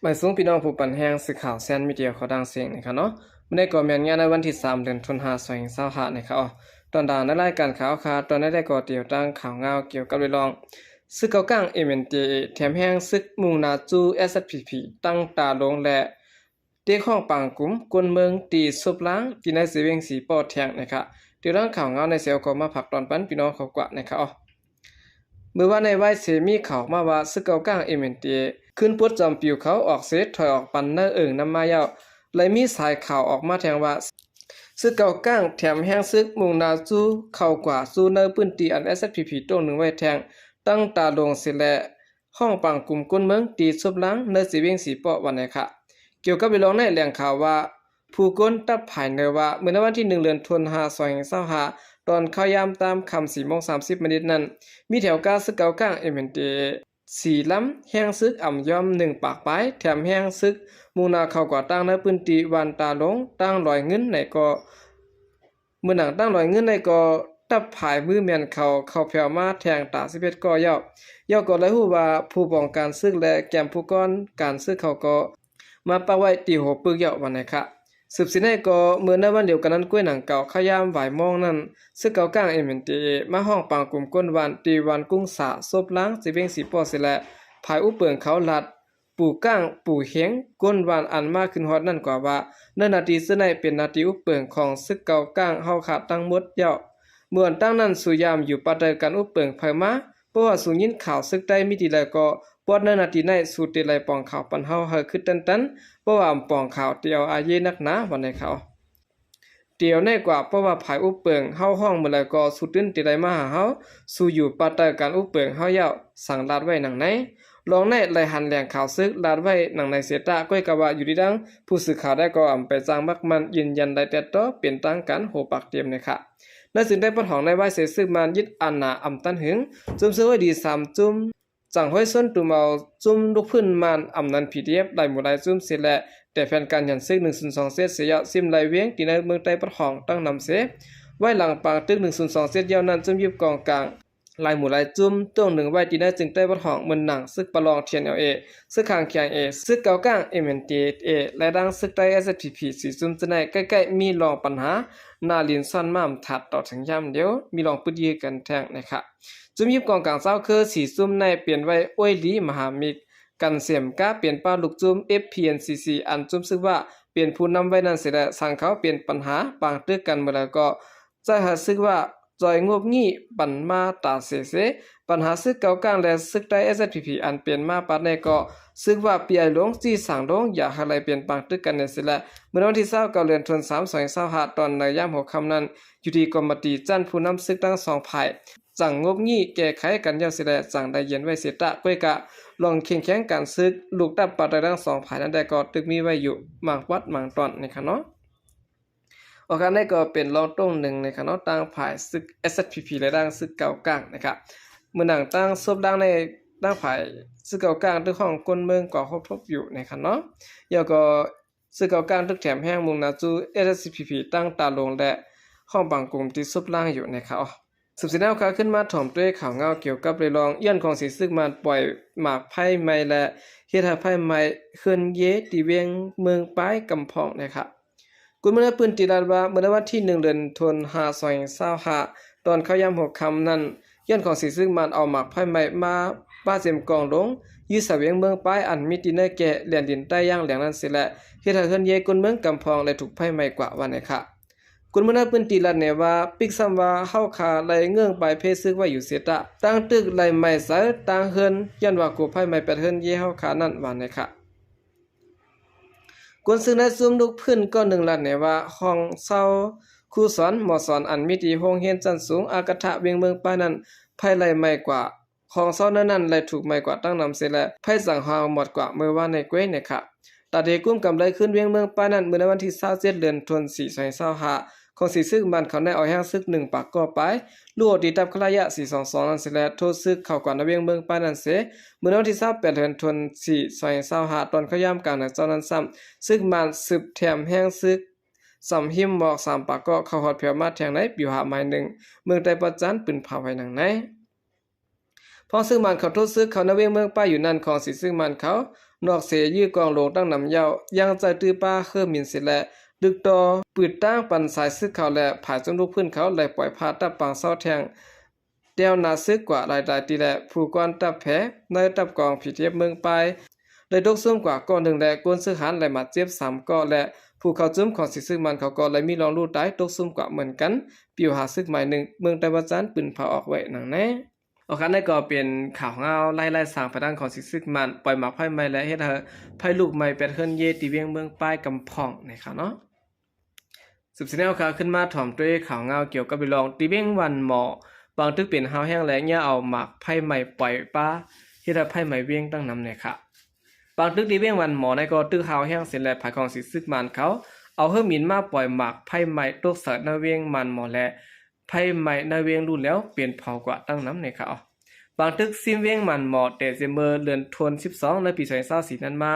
หมายสูงพี่น้องผู้ปั่นแห้งสื่อข่าวแซนมีเดียเขาดังเสียงนะครับเนาะไม่ได้ก่อแมนงานในวันที่3 เดือนธันวาคม2025นะครับตอนด่างในรายการข่าวคาตอนได้ก่อเตียวตั้งข่าวเงาเกี่ยวกับเรื่องซึกเก่าก้าง MNDAA แถมแห้งซึกมูนาจู SSPP ตั้งตาลงและเด็กห้องปังกลุ่มกวนเมืองตีซุบล้างที่ในสีเวงสีปอดแทงนะครับเดี๋ยวตั้งข่าวเงาในเซลก็มาผักตอนปั้นพี่น้องเขากว่านะครับเมื่อว่าในวัยเสมีข่าวมาว่าซึกเก่าก้าง MNDAA ขึ้นปวดจอมปิวเขาออกเซตถอยออกปันเนอเอิงนำมาเย้าเลยมีสายข่าวออกมาแทงว่าซึกเก่าก้างแถมแห้งซึกมุงนาจูเข้ากว่าสู้เนอพื้นที่อัน SSPP ตรงหนึ่งไว้แทงตั้งตาลงสิแลห้องปังกลุ่มก้นเมืองตีซุบล้างเนอสีเวียงสีเปาะวันไหนค่ะเกี่ยวกับไปลองในแหล่งข่าวว่าผู้ก้นตัดภายในว่าเมื่อในวันที่1 เดือนธันวาคม2025ตอนเข้ายามตามคำ4:30 นนั้นมีแถวก้าซึกเก่าก้าง MNDAA สี่ล้ำแห้งซึกอ่ำย่อม1 ปากปลายแถมแห้งซึกมูนาเข้ากว่าตั้งในพื้นที่วันตาลงตั้งลอยเงินในก็เมื่อหนังตั้งลอยเงินในก็ตับผายมือแม่นเข้าแผ่วมาแทงตา11ก็ย่อก็เลยฮู้ว่าผู้ป้องกันซึกและแกมผู้ก้อนการซึกเขาก็มาปะไว้ตีหัวปึกย่อวันไหนค่ะสืบสิได้ก็เมื่อในวันเดียวกันนั้นกล้วยหนังเก่าขยามหวายมองนั้นซึกเก่าก้าง MNDAA มาห้องปางกลุ่มก้นวันตีวันกุ้งสาซบล้างสิเวงสีปอสิและภายอุเปิงเขาลัดปู่ก้างปู่เฮงก้นวันอันมากขึ้นฮอดนั่นกว่าว่าเนื้อนาทีซึ่งในเป็นนาทีอุเปิงของซึกเก่าก้างเฮาขาดตั้งหมดเยาะเมื่อตั้งนั้นสุยามอยู่ปะเตกันอุเปิงไผมาเพราะว่าสูยินข่าวซึกได้มิติแล้วก็ปอดเนื้อนาทีในสูติไลปองข่าวปันเฮาเฮอขึ้นตันเพราะว่าปองข่าวเตียวอาเยนักหนาวันในเขาเตียวในกว่าเพราะว่าภายอุเปิงเฮาห้องเมื่อแล้วก็สุดตื้นติไลมาหาเฮาสู่อยู่ปะเตกันอุเปิงเฮาเยาสั่งลาดไว้หนังไหนลองในรายหันแหล่งข่าวซึกลาดไว้หนังในเสตะก้อยกะว่าอยู่ดีดังผู้สื่อข่าวได้ก็อำไปจ้างมักมันยืนยันได้แต่ต่อเปลี่ยนตั้งกันโหปักเตรียมนะคะและสิ่งได้ปะของในวัยเสซึกมันยึดอันนาอำตันหึงจุ่มซื้อไว้ดี3จุ่มจังห้อยส้นตุ่มเอาจุ่มลูกพื้นมันอำนัน PDF ได้หมู่หลายจุ่มเสียแหละแต่แฟนการยันซึก102เซตเสียซิมไหลเวียงที่ในเมืองใต้ปะของตั้งนำเสไว้หลังปางตึก102เซตยาวนั้นจุ่มยิบกองกลางลายหมู่ลายจุ่มต้วงหนึ่งไว้ที่ได้จึงใต้ปะของเหมือนหนังซึกประลอง TNLA ซึกข้างเคียง A ซึกเก่าก้าง MNDAA และดังซึกใต้ SSPP สีจุ่มจะในใกล้ๆมีรองปัญหานาลินซ่อนม่ามถัดต่อถึงย่ำเดียวมีรองปืดยื้อกันแทงนะครับจุ่มยิบกองกลางเศร้าคือสีจุ่มในเปลี่ยนไว้อ้วยลีมหามิกกันเสียมก้าเปลี่ยนป้าลูกจุ่ม FPNCC อันจุ่มซึ่งว่าเปลี่ยนผู้นำไว้นั้นเสียแล้วสั่งเขาเปลี่ยนปัญหาปางตึกกันเมื่อแล้วก็จะหาซึกว่าจอยงบงี้ปันมาตาเสปัญหาซึกเก่ากลางและซึกใต้ SSPP อันเปลี่ยนมาปัดในก็ซึกว่าเปียหลวงจี้สั่งลงอย่าอะไรเปลี่ยนปังตึกกันในเสียแล้วเมื่อวันที่29 เดือนธันวาคม2025ตอนในย่ำหัวค่ำนั้นอยู่ที่กรมตีจันผู้นำซึกทั้งสองฝ่ายจังงบงี้แก้ไขกันยาวเสียแล้วจังได้เย็นไว้เสียตะก้อยกะลองเคียงแข่งการซึกลูกดับปัดทั้งสองฝ่ายนั้นได้ก็ตึกมีไว้อยู่บางวัดบางตอนนะครับเนาะโอกาสนี้ก็เป็นรองตรงหนึ่งในคณะตั้งฝ่ายซึก SSPP และดังซึกเก่ากลางนะครับเมื่อหนังตั้งซบดังในตั้งฝ่ายซึกเก่ากลางด้วยของกลเมืองก่อครบทบอยู่ในคณะแล้วก็ซึกเก่ากลางทุกแถมแห้งมุงนาจู SSPP ตั้งตาลงและห้องบางกลุ่มที่ซบล่างอยู่นะครับสืบสินเอาขาขึ้นมาถ่อมด้วยข่าวเงาเกี่ยวกับเรื่องเอี้ยนของสีซึกมันปล่อยหมากไพ่ไม้และเฮ็ดให้ไพ่ไม้ขึ้นเยตีเวียงเมืองป้ายกำพองนะครับกุมารปืนตีลาดว่าเมื่อวันที่1 เดือนธันวาคม2025ตอนเข้ายามหัวค่ำนั้นย้อนของสีซึ่งมันเอาหมากไผ่ไม้มาป้าเสียมกองลงยื้อเสวียงเมืองป้ายอันมีดินแก่แหลนดินใต้ย่างแหลงนั้นเสียและเฮ็ดให้เฮือนเยกุนเมืองกำพองและถูกไผ่ไม้กว่าวันนี้ค่ะกุมารปืนตีลาดเนี่ยว่าปิกซ้ำว่าเฮาขาไหลเงื่องไปเพซึกว่าอยู่เสียตะตั้งตึกไหลไม้ใสตั้งเฮือนย้อนว่ากูไผ่ไม้เป็ดเฮือนเยเฮาขานั่นวันนี้ค่ะกวนซึ่งได้ซุ่มลูกพื้นก็1 ล้านเนี่ยว่าห้องเศร้าครูสอนหมอสอนอันมีที่โรงเรียนชั้นสูงอากาศะเวียงเมืองป้ายนั้นไผไหลไม่กว่าของเศร้านั้นไหลถูกไม่กว่าตั้งนำเสียและไผสังหารหมดกว่าเมื่อว่าในเกวยเนี่ยค่ะตาเดกุ้มกำไรขึ้นเวียงเมืองป้ายนั้นเมื่อในวันที่27 เดือนธันวาคม2025ของสีซึกมันเขาได้เอาแห้งซึก1 ปากก็ไปลู่ตีตับขลายะ422นั้นเสียและโทษซึกเข้ากว่าในเวียงเมืองป้ายนั้นเสียเมื่อวันที่28 เดือนธันวาคม2025ตอนเขาย่ำกลางในเจ้านั้นซ้ำซึกมันสืบแถมแห้งซึกสำหิมหมอก3 ปากก็เข้าฮอดเพียวมาแทงในปิวหาไม้หนึ่งเมืองใต้ประจันปืนเผาไว้หนังในพอซึ่งมันเขาโทษซึกเขาในเวียงเมืองป้ายอยู่นั่นของสีซึ่งมันเขา นอกเสียยื้อกองลงตั้งนำเย้ายังใจตื้อป้าเครือมินสิแลดึกต่อปืดตั้งปันสายซึกเขาและผายจนลูกพื้นเขาเลยปล่อยพาตับปางเศร้าแทงเดียวนาซึกกว่ารายได้ตีแลผู้กวนตับแผลในตับกองผีเทียบเมืองไปเลยดกซุ่มกว่าก้อนหนึ่งแลกวนซื้อหันเลยมาเจ็บ3ก้อและผู้เขาจุ้มของสิซึกมันเขาก็เลยมีรองรูดได้ตกซุ่มกว่าเหมือนกันปิวหาซึกใหม่หนึ่งเมืองไต้หวันจันปืนเผาออกไว้หนังแน่โอเคนั่นก็เป็นข่าวเงาไล่ๆสร้างพระดังของสิซึกมันปล่อยหมากไพ่ใหม่และเฮ็ดให้ไพ่ลูกใหม่เป็ดเฮิรนเยตีเวียงเมืองป้ายกำพองนะครับเนาะสืบสิแนวข่าวขึ้นมาถ่อมด้วยข่าวเงาเกี่ยวกับบิลองตีเวียงวันหมอบางตึกเป็นหาวแห้งและเนี่ยเอาหมากไพ่ใหม่ปล่อยป้าเฮ็ดให้ไพ่ใหม่เวียงตั้งนำเนี่ยค่ะบางตึกตีเวียงวันหมอในก็ตึกหาวแห้งเสร็จแล้วภายของสิซึกมันเขาเอาเฮิรมินมาปล่อยหมากไพ่ใหม่ตกเสิร์ชนาเวียงมันหมอและไพ่ใหม่นาเวียงรู้แล้วเปลี่ยนเผากว่าตั้งนำเนี่ยค่ะบางตึกซิมเวียงมันหมอแต่เซมเบอร์เดือนธันวาคม12ในปี2024นั้นมา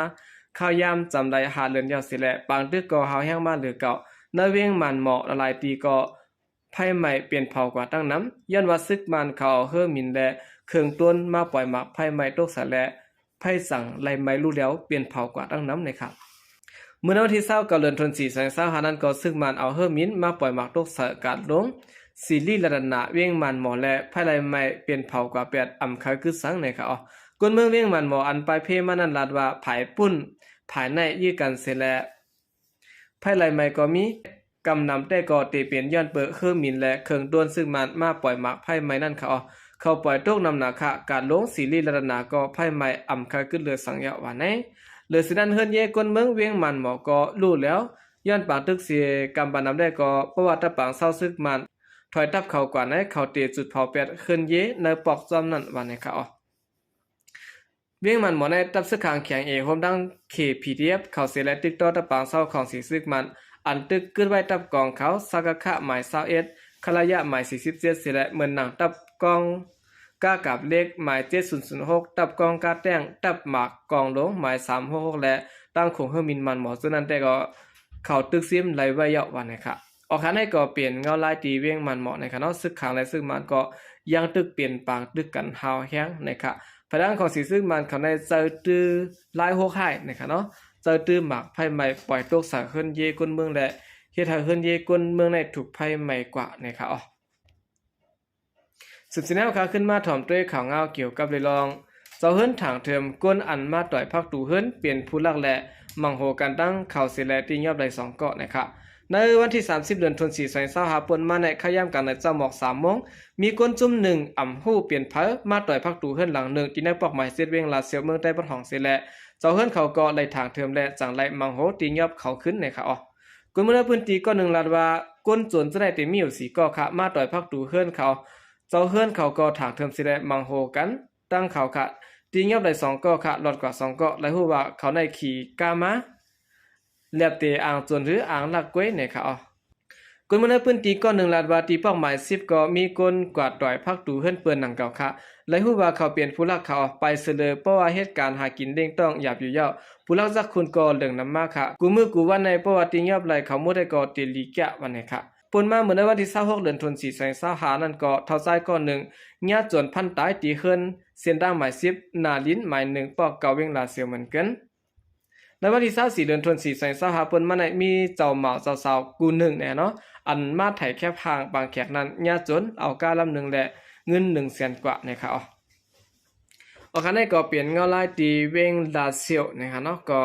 ข้าวยามจำได้หาเรือนยาวเสร็จแล้วบางตึกก็หาวแห้งมาเหลือเก่านาเวียงมันหมอละลายตีก็ไพ่ใหม่เปลี่ยนเผากว่าตั้งน้ำย้อนว่าซึกมันเขาเฮิรมินและเครื่องต้นมาปล่อยหมากไพ่ใหม่ตกเสิร์ชและไพ่สั่งไล่ไม่รู้แล้วเปลี่ยนเผากว่าตั้งน้ำเลยครับเมื่อวันที่20กันยายน2025นั้นก็ซึกมันเอาเฮิรมินมาปล่อยหมากตกเสิร์ชการลงซีรีส์ระดับหนาเวียงมันหมอและไพ่ไรไม่เปลี่ยนเผากว่า8อำคาคือสังในค่ะคนเมืองเวียงมันหมออันไปเพมานั้นลาดว่าภายปุ้นภายในยื้อกันเสร็จแล้วไพ่ไรไม่ก็มีกำนำแต่ก็ตีเปลี่ยนย้อนเปิดเครื่องมินและเครื่องด้วนซึ่งมันมาปล่อยหมากไพ่ไม่นั่นค่ะเขาปล่อยตกนำหนาค่ะการลงซีรีส์ระดับหนาก็ไพ่ไม่อำคาคือเหลือสังยะว่าแน่เหลือสินั้นเฮิรนเย่คนเมืองเวียงมันหมอก็รู้แล้วย้อนปางตึกเสียกำปานำได้ก็เพราะว่าตะปางเศร้าซึกมันถอยตับเขากว่าในเขาเตจุดเผาเป็ดขึ้นเยในปอกจอมนั่นวันนี้ค่ะเวียงมันหมอในตับซึกขางแข็งโฮมดังเคพีดีเอฟเขาเสียและติ๊กต่อตะปางเศร้าของสีซึกมันอันตึกขึ้นไว้ตับกองเขาสักกะหมาย21คลายะหมาย47เสียและเหมือนหนังตับกองกากับเลขหมาย7006ตับกองกาแต้งตับหมากกองลงหมาย366และตั้งคงเฮมินมันหมอซึ่งนั้นแต่ก็เขาตึกซิมไหลไว้เยาะวันนี้ค่ะออกคันให้ก็เปลี่ยนเงาลายตีเวียงมันเหมาะในค่ะเนาะซึกขางและซึกมันก็ยังตึกเปลี่ยนปางตึกกันหาวแห้งนะคะพลังของสีซึกมันเขาในเจอตื้อลายโฮกไห้นะคะเนาะเจอตื้อหมักไพ่ใหม่ปล่อยตกสาเฮิรนเยก้นเมืองและเฮ็ดให้เฮิรนเยก้นเมืองในถูกไพ่ใหม่กว่านะคะสืบสิแนวข่าวขึ้นมาถ่อมด้วยข่าวเงาเกี่ยวกับเลยลองเจ้าเฮิรนถางเทิมก้นอันมาต่อยพักตูเฮิรนเปลี่ยนผู้ลักและมังโหกันตั้งข่าวเสแลตียอบได้2เกาะนะคะในวันที่30เดือนธันวาคม2025ปนมาในขย่ำกันในเจ้าหมอก3โมงมีคนจุ่ม1อ่ำฮู้เปลี่ยนเผอมาต่อยพักตูเฮิรนหลัง1ที่ในปอกหมายเสร็จเวียงลาเซียวเมืองใต้ปะหองเสแลเจ้าเฮิรนเขาก็ไล่ทางเทิมและจังไล่มังโหตียอบเขาขึ้นนะคะคนเมืองพื้นที่ก็1ลาดว่าก้นจนจะได้เต็มมีอยู่4ก็ค่ะมาต่อยพักตูเฮิรนเขาเจ้าเฮิรนเขาก็ทางเทิมสิแลมังโหกันตั้งเขาค่ะตียอบได้2ก็ค่ะลดกว่า2ก็และฮู้ว่าเขาในขี่กามาเลียบเตอ่างจนหรืออ่างลักก้วยเนี่ยค่ะคนมันในพื้นที่ก็1ล้านบาทที่เป้าหมาย10ก็มีคนกวาดต่อยพักตูเฮิรนเปิ้นหนังเก่าค่ะและฮู้ว่าเขาเปลี่ยนผู้ลักเขาไปเสลอเพราะว่าเหตุการณ์หากินเด้งต้องหยาบอยู่ยาวผู้ลักจักคุณก็เรื่องนำมาค่ะกูมือกูวันในประวัติยอบไหลเขาหมดได้ก็ติลีกะวันนี้ค่ะปนมาเมื่อในวันที่26เดือนธันวาคม2025นั้นก็เท่าซ้ายก็1ญาติจนพันตายตีเฮิรนเส้นดังหมาย10นาลิ้นหมาย1ปอกเก่าเวงลาเซียวเหมือนกันในวันที่24เดือนธันวาคม2025เปิ้นมาในมีเจ้าเหมาเจ้าสาวกู1แน่เนาะอันมาไถแค่พางบางแขกนั้นญาติจนเอากาลำ1และเงิน100,000กว่านะคะคันนี้ก็เปลี่ยนเงาลายตีเวงลาเซียวนะคะเนาะก็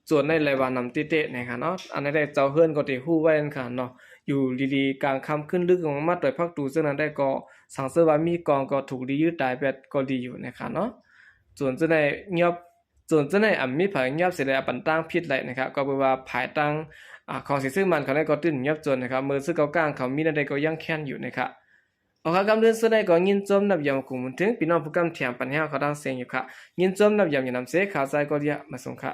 ส่วนในรายวันนำติเตะนะคะเนาะอันนั้นได้เจ้าเฮือนก็ที่ฮู้ไว้นั่นค่ะเนาะอยู่ดีๆกลางค่ำขึ้นลึกของมาต่อยพักตูซึ่งนั้นได้ก็สังเสริญว่ามีกองก็ถูกดียืดตายแบบก็ดีอยู่นะคะเนาะส่วนจะได้เงียบส่วนจะในมีผายเงียบเสร็จแล้วปันตั้งพิษไหลนะครับก็แปลว่าผายตั้งของสิซึ่งมันเขาได้ก็ตื้นเงียบจนนะครับมือซื้อเก่าก้างเขามีนั่นใดก็ยังแค้นอยู่นะครับกำเดินสุดได้ก็ยินจมนับยามกุมถึงพี่น้องผู้กำเถียงปัญหาเขาดังเสียงอยู่ค่ะยินจมนับยามอย่านำเสข่าวใจก็เรียกมาส่งค่ะ